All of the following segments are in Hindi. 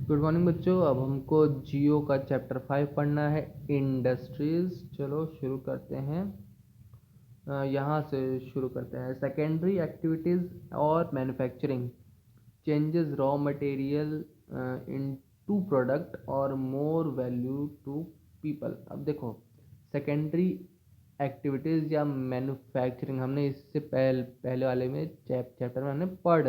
गुड मॉर्निंग बच्चों। अब हमको जियो का चैप्टर 5 पढ़ना है, इंडस्ट्रीज। चलो शुरू करते हैं। यहाँ से शुरू करते हैं। सेकेंडरी एक्टिविटीज़ और manufacturing changes raw material into product और मोर वैल्यू टू पीपल। अब देखो, सेकेंडरी एक्टिविटीज़ या मैन्युफैक्चरिंग हमने इससे पहले वाले में चैप्टर में हमने पढ़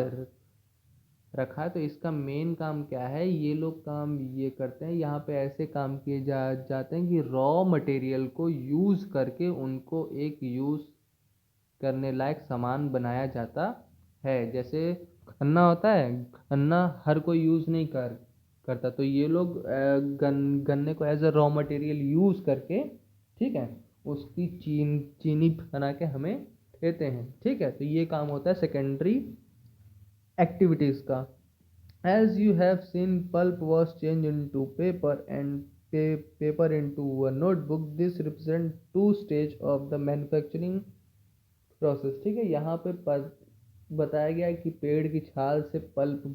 रखा है। तो इसका मेन काम क्या है, ये लोग काम ये करते हैं, यहाँ पे ऐसे काम किए जाते हैं कि रॉ मटेरियल को यूज़ करके उनको एक यूज़ करने लायक सामान बनाया जाता है। जैसे गन्ना होता है, गन्ना हर कोई यूज़ नहीं करता, तो ये लोग गन्ने को as a raw material use करके, ठीक है, उसकी चीनी बना के हमें देते हैं। ठीक है, तो ये काम होता है सेकेंडरी एक्टिविटीज़ का। As you have seen, pulp was changed into paper and paper into a notebook. This represents two stage of the manufacturing process. ठीक है, यहाँ पे बताया गया है कि पेड़ की छाल से पल्प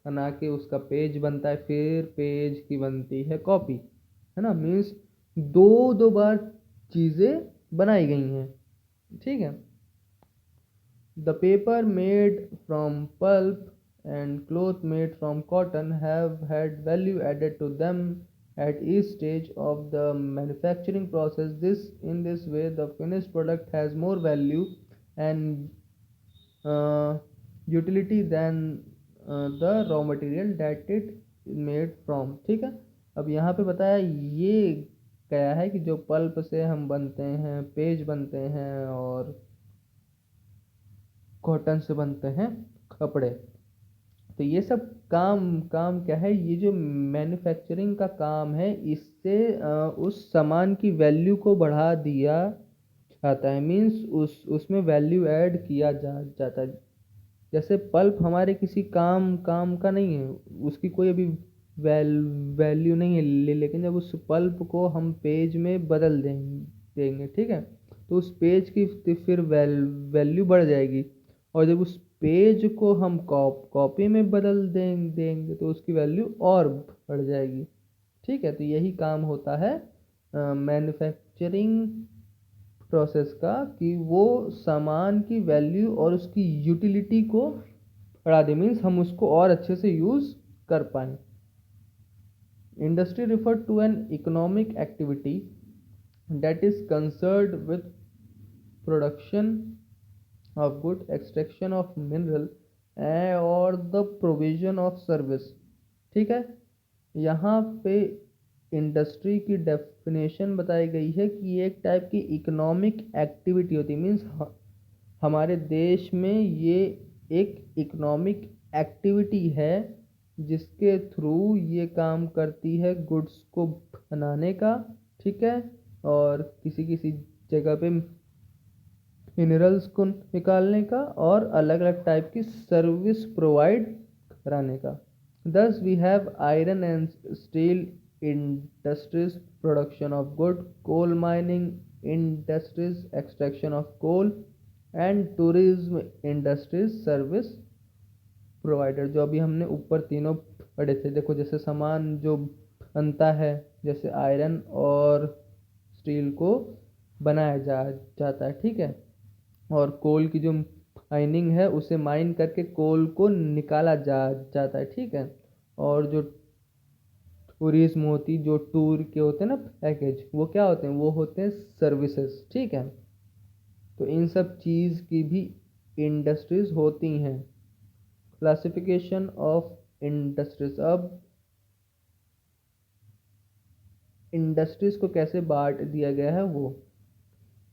बना के उसका पेज बनता है, फिर पेज की बनती है कॉपी, है ना। मीन्स दो बार चीज़ें बनाई गई हैं। ठीक है, the paper made from pulp and cloth made from cotton have had value added to them at each stage of the manufacturing process. In this way, the finished product has more value and utility than the raw material that it made from. ठीक है, अब यहाँ पे बताया ये क्या है कि जो पल्प से हम बनते हैं, पेज बनते हैं, और कॉटन से बनते हैं कपड़े। तो ये सब काम क्या है, ये जो मैन्युफैक्चरिंग का काम है, इससे उस सामान की वैल्यू को बढ़ा दिया जाता है। मीन्स उसमें वैल्यू ऐड किया जाता है। जैसे पल्प हमारे किसी काम का नहीं है, उसकी कोई अभी वैल्यू नहीं है, लेकिन जब उस पल्प को हम पेज में बदल देंगे, ठीक है, तो उस पेज की फिर वैल्यू बढ़ जाएगी। और जब उस पेज को हम कॉपी में बदल देंगे तो उसकी वैल्यू और बढ़ जाएगी। ठीक है, तो यही काम होता है मैन्युफैक्चरिंग प्रोसेस का, कि वो सामान की वैल्यू और उसकी यूटिलिटी को बढ़ा दे। मीन्स हम उसको और अच्छे से यूज़ कर पाएँ। Industry refer to an economic activity that is concerned with production of good, extraction of mineral or the provision of service। ठीक है, यहाँ पे इंडस्ट्री की डेफिनेशन बताई गई है कि ये एक टाइप की इकोनॉमिक एक्टिविटी होती है। मीन्स हमारे देश में ये एक इकोनॉमिक एक्टिविटी है जिसके थ्रू ये काम करती है गुड्स को बनाने का, ठीक है, और किसी जगह पे मिनरल्स को निकालने का, और अलग अलग टाइप की सर्विस प्रोवाइड कराने का। Thus we have iron and steel industries, production of good, coal mining industries, extraction of coal, and tourism industries, service provider. जो अभी हमने ऊपर तीनों पढ़े थे, देखो जैसे सामान जो बनता है, जैसे आयरन और स्टील को बनाया जाता है, ठीक है, और कोल की जो माइनिंग है, उसे माइन करके कोल को निकाला जाता है, ठीक है, और जो टूरिज्म होती, जो टूर के होते हैं ना पैकेज, वो क्या होते हैं, वो होते हैं सर्विसेज। ठीक है, तो इन सब चीज़ की भी इंडस्ट्रीज होती हैं। Classification of industries. अब इंडस्ट्रीज को कैसे बांट दिया गया है वो,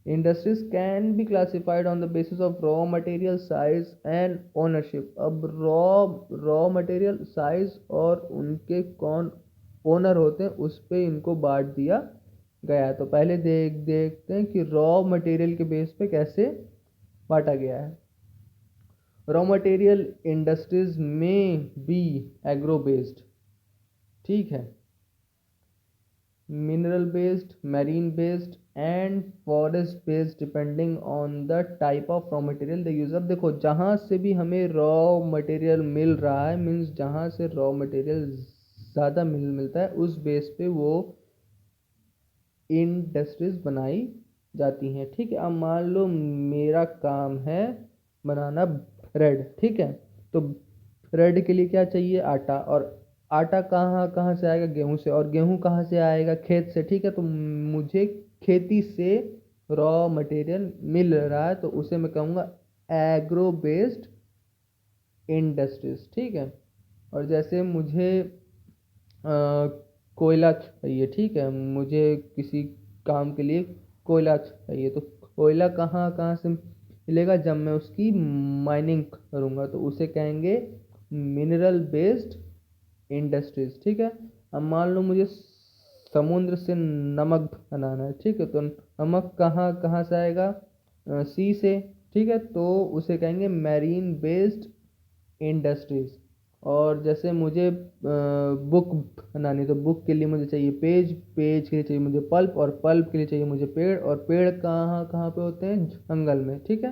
industries can be classified on the basis of raw material size and ownership. अब रॉ मटेरियल साइज और उनके कौन ओनर होते हैं, उस पे इनको बांट दिया गया है। तो पहले देखते हैं कि रॉ मटेरियल के बेस पे कैसे बांटा गया है। रॉ मटेरियल इंडस्ट्रीज में बी एग्रो बेस्ड, ठीक है, mineral based, marine based and forest based depending on the type of raw material they use। अब देखो, जहाँ से भी हमें रॉ मटेरियल मिल रहा है, मीन्स जहाँ से रॉ मटेरियल ज़्यादा मिलता है उस बेस पे वो इंडस्ट्रीज बनाई जाती हैं। ठीक है, अब मान लो मेरा काम है बनाना ब्रेड। ठीक है, तो ब्रेड के लिए क्या चाहिए? आटा। और आटा कहाँ कहाँ से आएगा? गेहूं से। और गेहूं कहाँ से आएगा? खेत से। ठीक है, तो मुझे खेती से रॉ मटेरियल मिल रहा है, तो उसे मैं कहूँगा एग्रो बेस्ड इंडस्ट्रीज। ठीक है, और जैसे मुझे कोयला चाहिए। ठीक है, मुझे किसी काम के लिए कोयला चाहिए, तो कोयला कहाँ कहाँ से मिलेगा? जब मैं उसकी माइनिंग करूँगा, तो उसे कहेंगे मिनरल बेस्ड इंडस्ट्रीज। ठीक है, अब मान लो मुझे समुद्र से नमक बनाना है। ठीक है, तो नमक कहाँ कहाँ से आएगा? सी से। ठीक है, तो उसे कहेंगे मैरीन बेस्ड इंडस्ट्रीज। और जैसे मुझे बुक बनानी, तो बुक के लिए मुझे चाहिए पेज, पेज के लिए चाहिए मुझे पल्प, और पल्प के लिए चाहिए मुझे पेड़, और पेड़ कहाँ कहाँ पे होते हैं? जंगल में। ठीक है,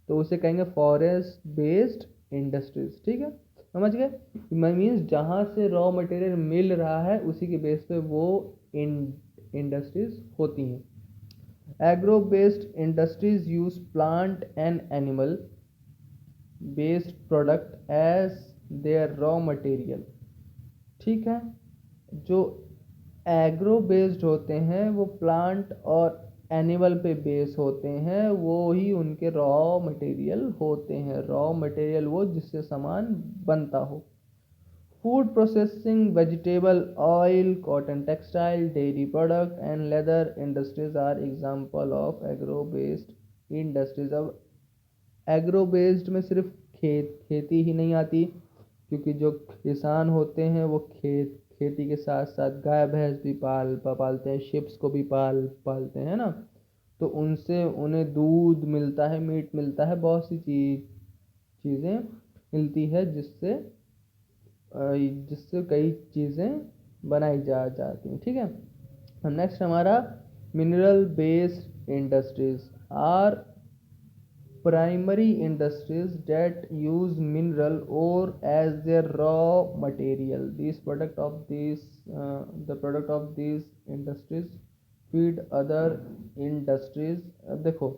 तो उसे कहेंगे फॉरेस्ट बेस्ड इंडस्ट्रीज। ठीक है, समझ गए? मीन्स जहाँ से रॉ मटेरियल मिल रहा है उसी के बेस पे वो इंडस्ट्रीज होती हैं। Agro based industries use plant and animal based product as their raw material. ठीक है, जो एग्रो बेस्ड होते हैं वो प्लांट और एनिमल पे बेस होते हैं, वो ही उनके रॉ मटेरियल होते हैं। रॉ मटेरियल वो जिससे सामान बनता हो। Food processing, vegetable oil, cotton textile, dairy product and leather industries are example of agro based industries. अब एग्रो बेस्ड में सिर्फ खेती ही नहीं आती, क्योंकि जो किसान होते हैं वो खेती के साथ साथ गाय भैंस भी पालते हैं, शिप्स को भी पालते हैं ना। तो उनसे उन्हें दूध मिलता है, मीट मिलता है, बहुत सी चीज़ें मिलती है जिससे जिससे कई चीज़ें बनाई जाती हैं। ठीक है, नेक्स्ट हमारा mineral based industries are primary industries that use mineral ore as their raw material. The product of these industries feed other industries. अब देखो,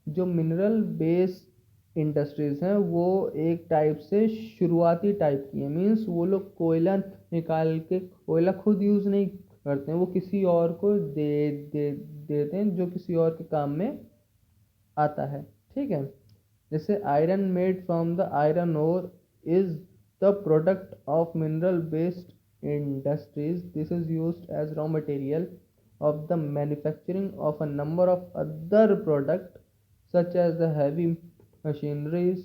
जो मिनरल बेस इंडस्ट्रीज हैं वो एक टाइप से शुरुआती टाइप की है। मीन्स वो लोग कोयला निकाल के कोयला खुद यूज़ नहीं करते हैं, वो किसी और को देते हैं जो किसी और के काम में आता है। ठीक है, जैसे iron made from the iron ore is the product of mineral based industries. This is used as raw material of the manufacturing of a number of other products such as the heavy machineries,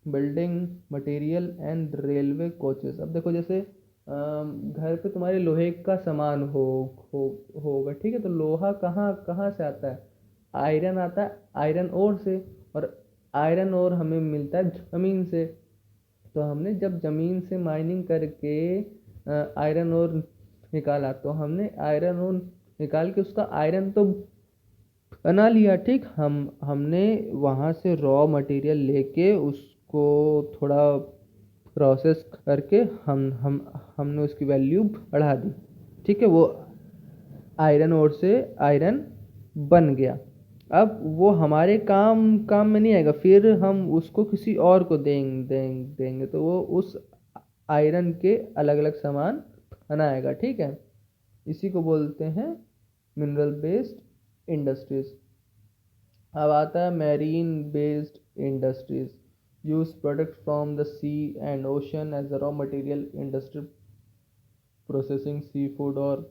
building material and railway coaches। अब देखो, जैसे घर पे तुम्हारे लोहे का सामान होगा। ठीक है, तो लोहा कहाँ कहाँ से आता है? आयरन आता है आयरन ओर से, और आयरन ओर हमें मिलता है ज़मीन से। तो हमने जब ज़मीन से माइनिंग करके आयरन ओर निकाला, तो हमने आयरन ओर निकाल के उसका आयरन तो बना लिया। ठीक, हमने वहाँ से रॉ मटेरियल लेके उसको थोड़ा प्रोसेस करके हमने उसकी वैल्यू बढ़ा दी। ठीक है, वो आयरन ओर से आयरन बन गया। अब वो हमारे काम काम में नहीं आएगा, फिर हम उसको किसी और को देंगे तो वो उस आयरन के अलग अलग सामान बनाएगा। ठीक है, इसी को बोलते हैं मिनरल बेस्ड इंडस्ट्रीज। अब आता है marine based industries use product from the sea and ocean as a raw material industry processing sea food और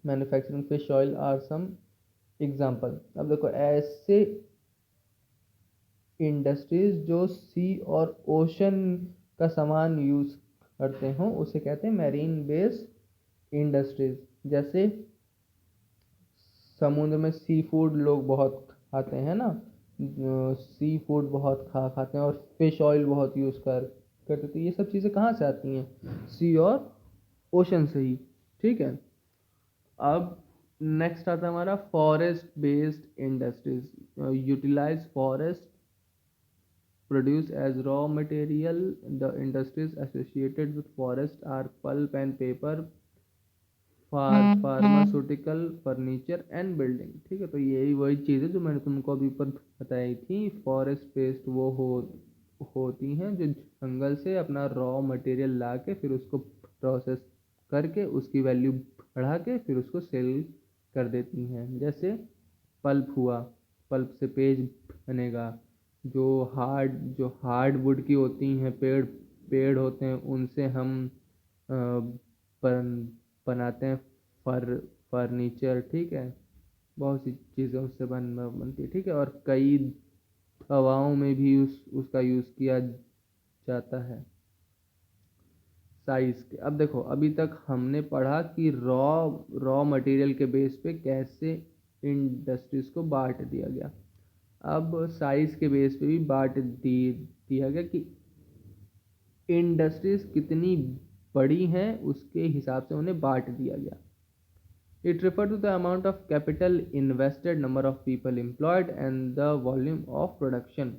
manufacturing fish oil are some example. अब देखो, ऐसे इंडस्ट्रीज जो सी और ओशन का सामान यूज करते हो उसे कहते हैं मैरीन बेस्ड इंडस्ट्रीज। जैसे समुद्र में सी फूड लोग बहुत खाते हैं ना, सी फूड बहुत खाते हैं, और फिश ऑयल बहुत यूज़ करते। तो ये सब चीज़ें कहाँ से आती हैं? सी और ओशन से ही। ठीक है, अब नेक्स्ट आता है हमारा forest based industries utilize forest produce as raw material. The industries associated with forest are pulp and paper, pharmaceutical, furniture and building. ठीक है, तो यही वही चीज़ है जो मैंने तुमको अभी ऊपर बताई थी। फॉरेस्ट पेस्ट वो होती हैं जो जंगल से अपना रॉ मटेरियल ला के फिर उसको प्रोसेस करके उसकी वैल्यू बढ़ा के फिर उसको सेल कर देती हैं। जैसे पल्प हुआ, पल्प से पेज बनेगा। जो हार्ड वुड की होती हैं, पेड़ पेड़ होते हैं, उनसे हम अ, बन बनाते हैं फर्नीचर। ठीक है, बहुत सी चीज़ें उससे बनती है। ठीक है, और कई दवाओं में भी उसका यूज़ किया जाता है। साइज के, अब देखो अभी तक हमने पढ़ा कि रॉ मटेरियल के बेस पे कैसे इंडस्ट्रीज को बांट दिया गया। अब साइज के बेस पे भी दिया गया कि इंडस्ट्रीज कितनी बड़ी हैं, उसके हिसाब से उन्हें बांट दिया गया। It refer to the amount of capital invested, number of people employed and the volume of production.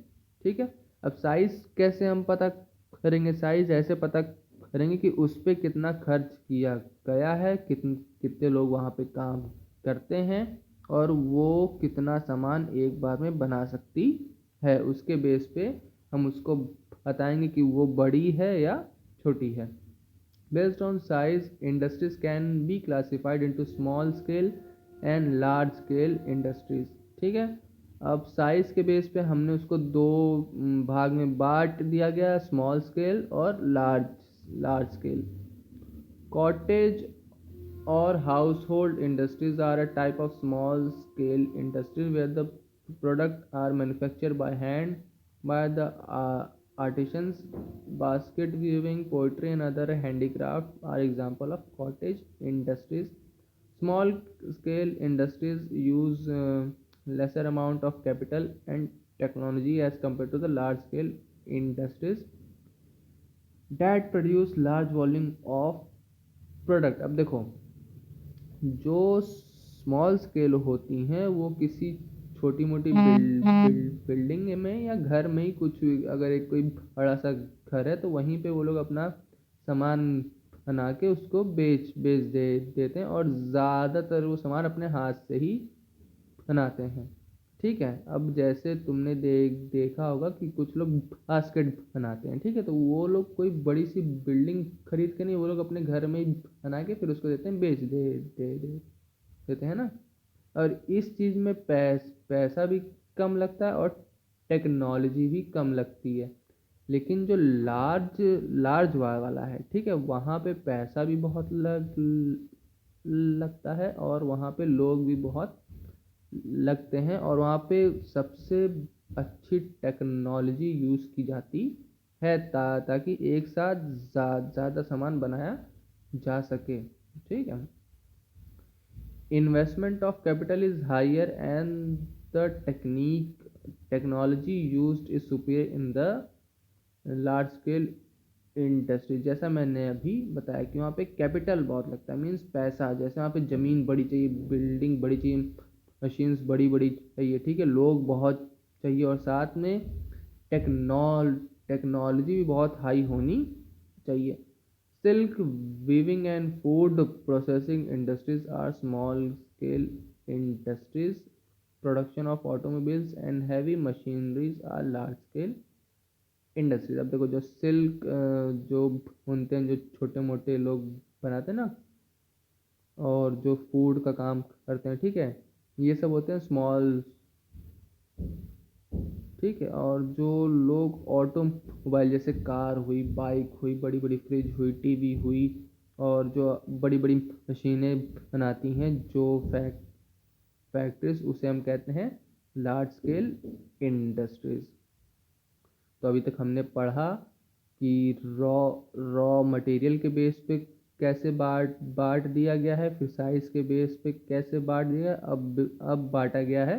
ठीक है, अब साइज कैसे हम पता करेंगे? साइज ऐसे पता करेंगे कि उस पर कितना खर्च किया गया है, कितने लोग वहाँ पे काम करते हैं, और वो कितना सामान एक बार में बना सकती है। उसके बेस पे हम उसको बताएंगे कि वो बड़ी है या छोटी है। Based on size, industries can be classified into small scale and large scale industries। ठीक है, अब साइज के बेस पे हमने उसको दो भाग में बांट दिया गया, स्मॉल स्केल और large large scale. Cottage or household industries are a type of small scale industries where the product are manufactured by hand by the artisans. Basket weaving, poetry and other handicraft are example of cottage industries. Small scale industries use lesser amount of capital and technology as compared to the large scale industries that produce large volume of product। अब देखो, जो स्मॉल स्केल होती हैं वो किसी छोटी मोटी बिल्डिंग में या घर में ही कुछ, अगर एक कोई बड़ा सा घर है तो वहीं पे वो लोग अपना सामान बना के उसको बेच देते हैं, और ज़्यादातर वो सामान अपने हाथ से ही बनाते हैं। ठीक है, अब जैसे तुमने देखा होगा कि कुछ लोग बास्केट बनाते हैं। ठीक है, तो वो लोग कोई बड़ी सी बिल्डिंग खरीद के नहीं, वो लोग अपने घर में ही बना के फिर उसको देते हैं, बेच दे देते हैं ना। और इस चीज़ में पैसा भी कम लगता है और टेक्नोलॉजी भी कम लगती है। लेकिन जो लार्ज लार्ज वाला है, ठीक है, वहाँ पे पैसा भी बहुत लगता है और वहाँ पे लोग भी बहुत लगते हैं, और वहाँ पे सबसे अच्छी टेक्नोलॉजी यूज़ की जाती है ताकि एक साथ ज़्यादा सामान बनाया जा सके। ठीक है, investment of capital is higher and the technology used is superior in the large scale industry. जैसा मैंने अभी बताया कि वहाँ पे कैपिटल बहुत लगता है, मीन्स पैसा। जैसे वहाँ पे ज़मीन बड़ी चाहिए, बिल्डिंग बड़ी चाहिए, मशीन्स बड़ी बड़ी चाहिए। ठीक है, लोग बहुत चाहिए, और साथ में टेक्नोलॉजी भी बहुत हाई होनी चाहिए। Silk weaving and food processing industries are small scale industries. Production of automobiles and heavy machineries are large scale industries। अब देखो, जो सिल्क जो बुनते हैं, जो छोटे मोटे लोग बनाते हैं ना, और जो फूड का काम करते हैं, ठीक है, ये सब होते हैं स्मॉल। ठीक है, और जो लोग ऑटोमोबाइल जैसे कार हुई, बाइक हुई, बड़ी बड़ी फ्रिज हुई, टीवी हुई, और जो बड़ी बड़ी मशीनें बनाती हैं, जो फैक्ट्रीज, उसे हम कहते हैं लार्ज स्केल इंडस्ट्रीज। तो अभी तक हमने पढ़ा कि रॉ रॉ मटेरियल के बेस पे कैसे बांट दिया गया है, फिर साइज के बेस पे कैसे बांट दिया, अब बांटा गया है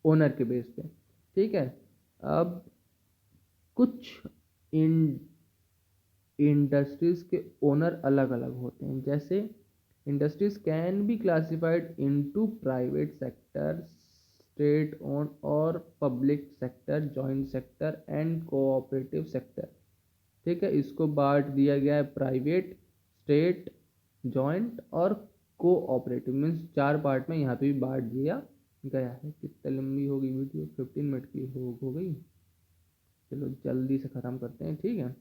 ओनर के बेस पे। ठीक है, अब कुछ इन इंडस्ट्रीज के ओनर अलग अलग होते हैं। जैसे industries can be classified into private sector, state own और public sector, joint sector and cooperative sector. ठीक है, इसको बांट दिया गया है प्राइवेट, स्टेट, जॉइंट और कोऑपरेटिव मीन्स 4 पार्ट में यहाँ पे भी बांट दिया गया है। कितनी लंबी होगी वीडियो, 15 मिनट की हो गई। चलो जल्दी से ख़त्म करते हैं, ठीक है।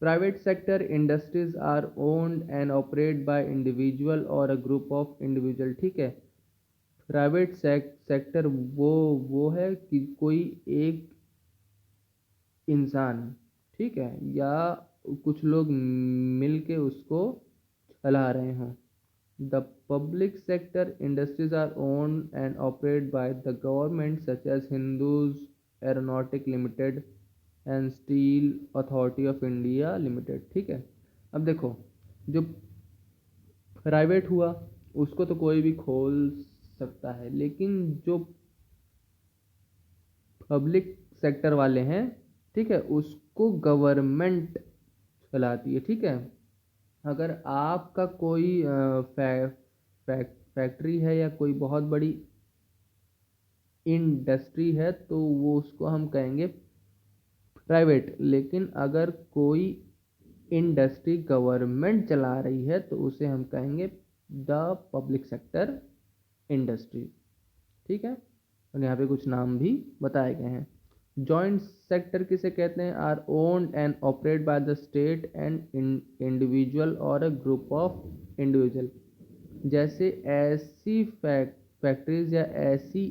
Private sector industries are owned and operate by individual or a group of individual, ठीक है। प्राइवेट सेक्टर वो है कि कोई एक इंसान, ठीक है, या कुछ लोग मिल के उसको चला रहे हों। The public sector industries are owned and operate by the government such as हिंदूज aeronautic limited and steel authority of India limited, ठीक है। अब देखो, जो प्राइवेट हुआ उसको तो कोई भी खोल सकता है, लेकिन जो पब्लिक सेक्टर वाले हैं, ठीक है, उसको गवर्नमेंट चलाती है, ठीक है। अगर आपका कोई फैक्ट्री है या कोई बहुत बड़ी इंडस्ट्री है तो वो उसको हम कहेंगे प्राइवेट, लेकिन अगर कोई इंडस्ट्री गवर्नमेंट चला रही है तो उसे हम कहेंगे द पब्लिक सेक्टर इंडस्ट्री, ठीक है। और यहाँ पे कुछ नाम भी बताए गए हैं। जॉइंट सेक्टर किसे कहते हैं? Are owned and operate by the state and individual or a group of individual. जैसे ऐसी फैक्ट्रीज या ऐसी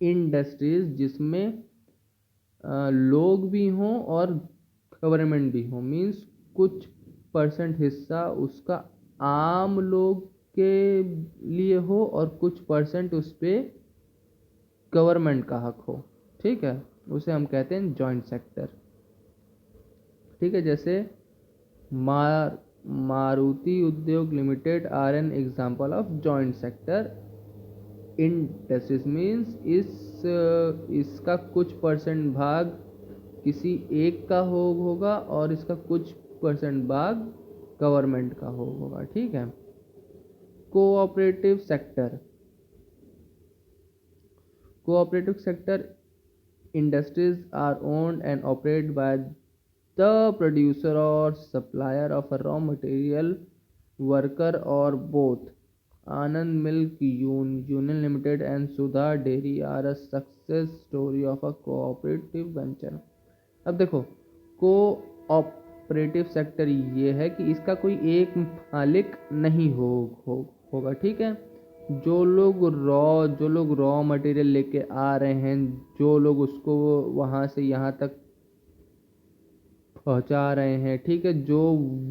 इंडस्ट्रीज जिसमें लोग भी हों और गवर्नमेंट भी हो, मीन्स कुछ परसेंट हिस्सा उसका आम लोग के लिए हो और कुछ परसेंट उस पर गवर्नमेंट का हक हो, ठीक है, उसे हम कहते हैं जॉइंट सेक्टर, ठीक है। जैसे Maruti Udyog limited are an example of joint sector industries, means इसका कुछ परसेंट भाग किसी एक का होगा और इसका कुछ परसेंट भाग गवर्नमेंट का होगा, ठीक है। Cooperative sector industries are owned and operated by the producer or supplier of a raw material, worker or both. Anand Milk Union Limited and Sudha Dairy are a success story of a cooperative venture. अब देखो, कोऑपरेटिव सेक्टर ये है कि इसका कोई एक मालिक नहीं होगा, ठीक है। जो लोग रॉ मटेरियल लेके आ रहे हैं, जो लोग उसको वहाँ से यहाँ तक पहुँचा रहे हैं, ठीक है, जो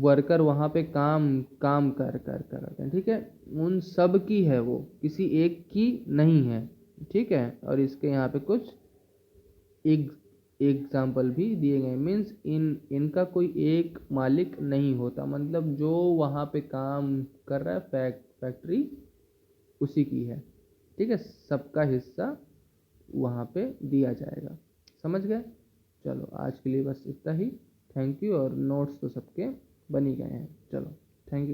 वर्कर वहाँ पे काम कर रहे हैं, ठीक है, उन सब की है, वो किसी एक की नहीं है, ठीक है। और इसके यहाँ पे कुछ एग्जाम्पल भी दिए गए, मीन्स इनका कोई एक मालिक नहीं होता, मतलब जो वहाँ पे काम कर रहा है फैक्ट्री उसी की है, ठीक है, सबका हिस्सा वहाँ पे दिया जाएगा। समझ गए? चलो आज के लिए बस इतना ही। Thank you. और नोट्स तो सबके बन ही गए हैं। चलो थैंक यू।